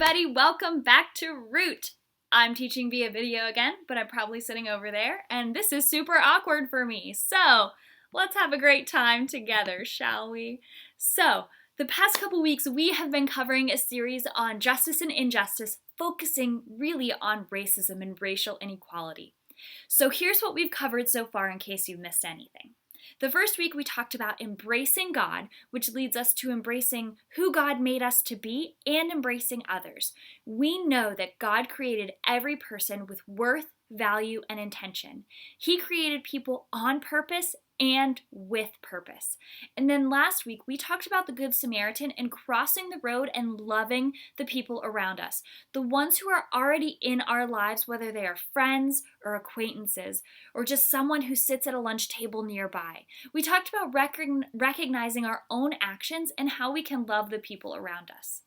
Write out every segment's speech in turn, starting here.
everybody, welcome back to Root. I'm teaching via video again, but I'm probably sitting over there, and this is super awkward for me. So let's have a great time together, shall we? So the past couple weeks, we have been covering a series on justice and injustice, focusing really on racism and racial inequality. So here's what we've covered so far in case you've missed anything. The first week we talked about embracing God, which leads us to embracing who God made us to be and embracing others. We know that God created every person with worth, value, and intention. He created people on purpose and with purpose. And then last week, we talked about the Good Samaritan and crossing the road and loving the people around us, the ones who are already in our lives, whether they are friends or acquaintances, or just someone who sits at a lunch table nearby. We talked about recognizing our own actions and how we can love the people around us.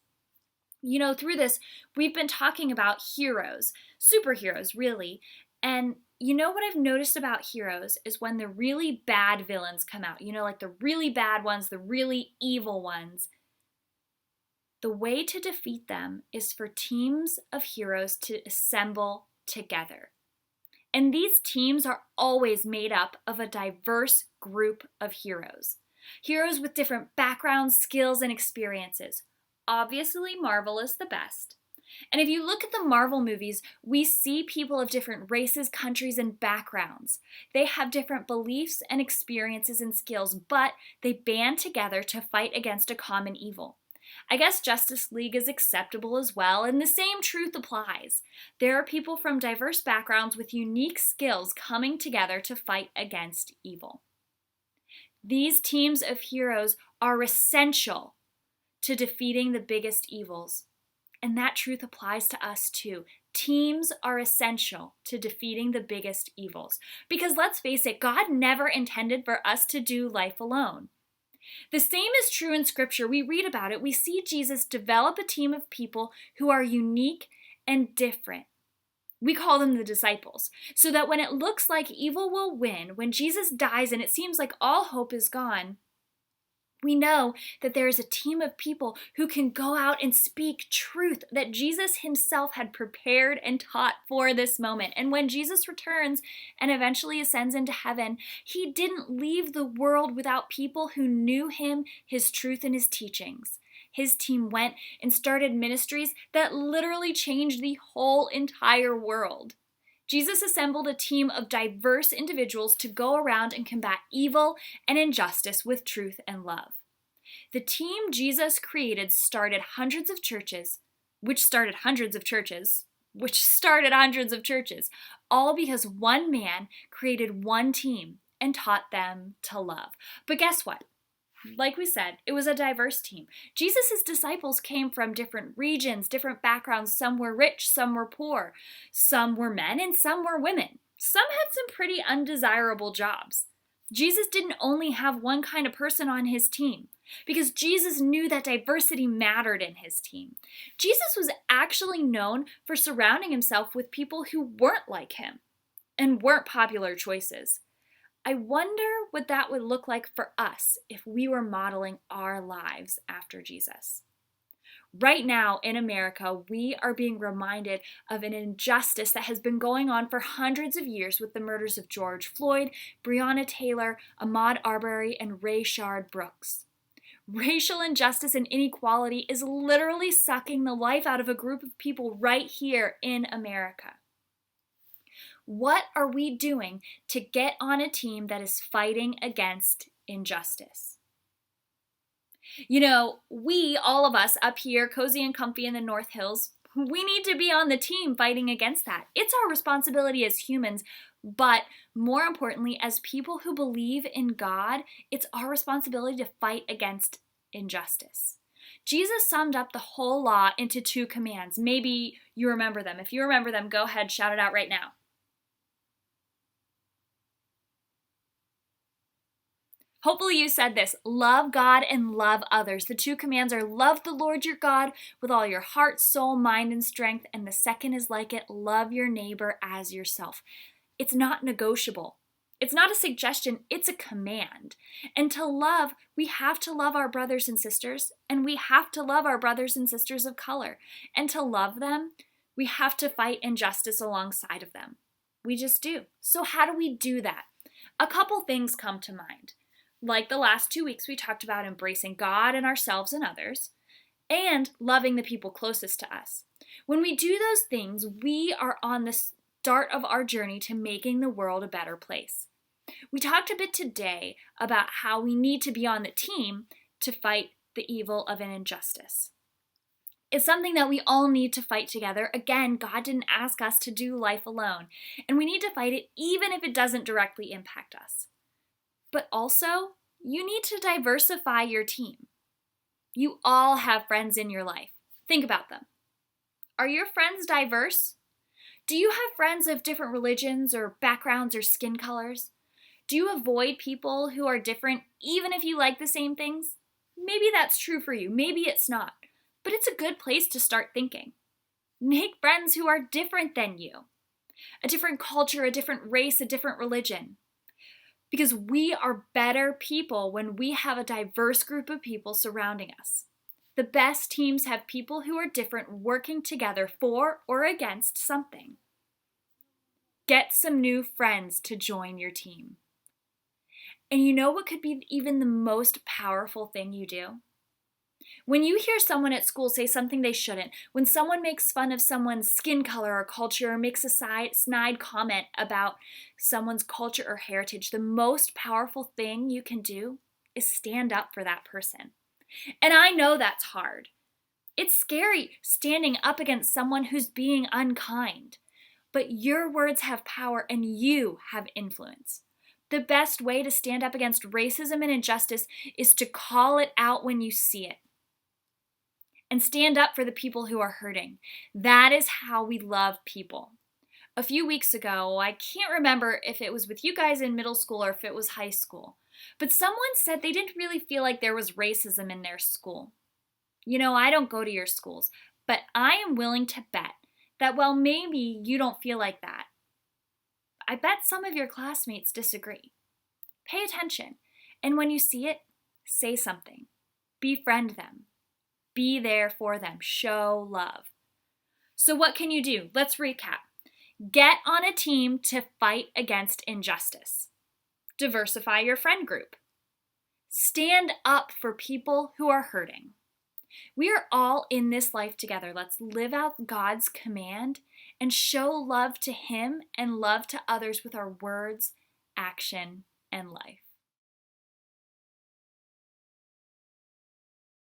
You know, through this, we've been talking about heroes, superheroes, really, and you know what I've noticed about heroes is when the really bad villains come out, like the really bad ones, the really evil ones, the way to defeat them is for teams of heroes to assemble together. And these teams are always made up of a diverse group of heroes. Heroes with different backgrounds, skills, and experiences. Obviously, Marvel is the best. And if you look at the Marvel movies, we see people of different races, countries, and backgrounds. They have different beliefs and experiences and skills, but they band together to fight against a common evil. I guess Justice League is acceptable as well, and the same truth applies. There are people from diverse backgrounds with unique skills coming together to fight against evil. These teams of heroes are essential to defeating the biggest evils. And that truth applies to us too. Teams are essential to defeating the biggest evils. Because let's face it, God never intended for us to do life alone. The same is true in Scripture. We read about it. We see Jesus develop a team of people who are unique and different. We call them the disciples. So that when it looks like evil will win, when Jesus dies and it seems like all hope is gone, we know that there is a team of people who can go out and speak truth that Jesus himself had prepared and taught for this moment. And when Jesus returns and eventually ascends into heaven, he didn't leave the world without people who knew him, his truth, and his teachings. His team went and started ministries that literally changed the whole entire world. Jesus assembled a team of diverse individuals to go around and combat evil and injustice with truth and love. The team Jesus created started hundreds of churches, which started hundreds of churches, all because one man created one team and taught them to love. But guess what? Like we said, it was a diverse team. Jesus' disciples came from different regions, different backgrounds. Some were rich, some were poor. Some were men and some were women. Some had some pretty undesirable jobs. Jesus didn't only have one kind of person on his team because Jesus knew that diversity mattered in his team. Jesus was actually known for surrounding himself with people who weren't like him and weren't popular choices. I wonder what that would look like for us if we were modeling our lives after Jesus. Right now in America, we are being reminded of an injustice that has been going on for hundreds of years with the murders of George Floyd, Breonna Taylor, Ahmaud Arbery, and Rayshard Brooks. Racial injustice and inequality is literally sucking the life out of a group of people right here in America. What are we doing to get on a team that is fighting against injustice? You know, all of us up here, cozy and comfy in the North Hills, we need to be on the team fighting against that. It's our responsibility as humans, but more importantly, as people who believe in God, it's our responsibility to fight against injustice. Jesus summed up the whole law into 2 commands. Maybe you remember them. If you remember them, go ahead, shout it out right now. Hopefully you said this: love God and love others. The 2 commands are love the Lord your God with all your heart, soul, mind, and strength. And the second is like it: love your neighbor as yourself. It's not negotiable. It's not a suggestion, it's a command. And to love, we have to love our brothers and sisters, and we have to love our brothers and sisters of color. And to love them, we have to fight injustice alongside of them. We just do. So how do we do that? A couple things come to mind. Like the last 2 weeks, we talked about embracing God and ourselves and others, and loving the people closest to us. When we do those things, we are on the start of our journey to making the world a better place. We talked a bit today about how we need to be on the team to fight the evil of an injustice. It's something that we all need to fight together. Again, God didn't ask us to do life alone, and we need to fight it even if it doesn't directly impact us. But also, you need to diversify your team. You all have friends in your life. Think about them. Are your friends diverse? Do you have friends of different religions or backgrounds or skin colors? Do you avoid people who are different even if you like the same things? Maybe that's true for you, maybe it's not. But it's a good place to start thinking. Make friends who are different than you. A different culture, a different race, a different religion. Because we are better people when we have a diverse group of people surrounding us. The best teams have people who are different working together for or against something. Get some new friends to join your team. And you know what could be even the most powerful thing you do? When you hear someone at school say something they shouldn't, when someone makes fun of someone's skin color or culture or makes a snide comment about someone's culture or heritage, the most powerful thing you can do is stand up for that person. And I know that's hard. It's scary standing up against someone who's being unkind. But your words have power and you have influence. The best way to stand up against racism and injustice is to call it out when you see it. And stand up for the people who are hurting. That is how we love people. A few weeks ago, I can't remember if it was with you guys in middle school or if it was high school, but someone said they didn't really feel like there was racism in their school. You know, I don't go to your schools, but I am willing to bet that while maybe you don't feel like that, I bet some of your classmates disagree. Pay attention, and when you see it, say something. Befriend them. Be there for them. Show love. So what can you do? Let's recap. Get on a team to fight against injustice. Diversify your friend group. Stand up for people who are hurting. We are all in this life together. Let's live out God's command and show love to Him and love to others with our words, action, and life.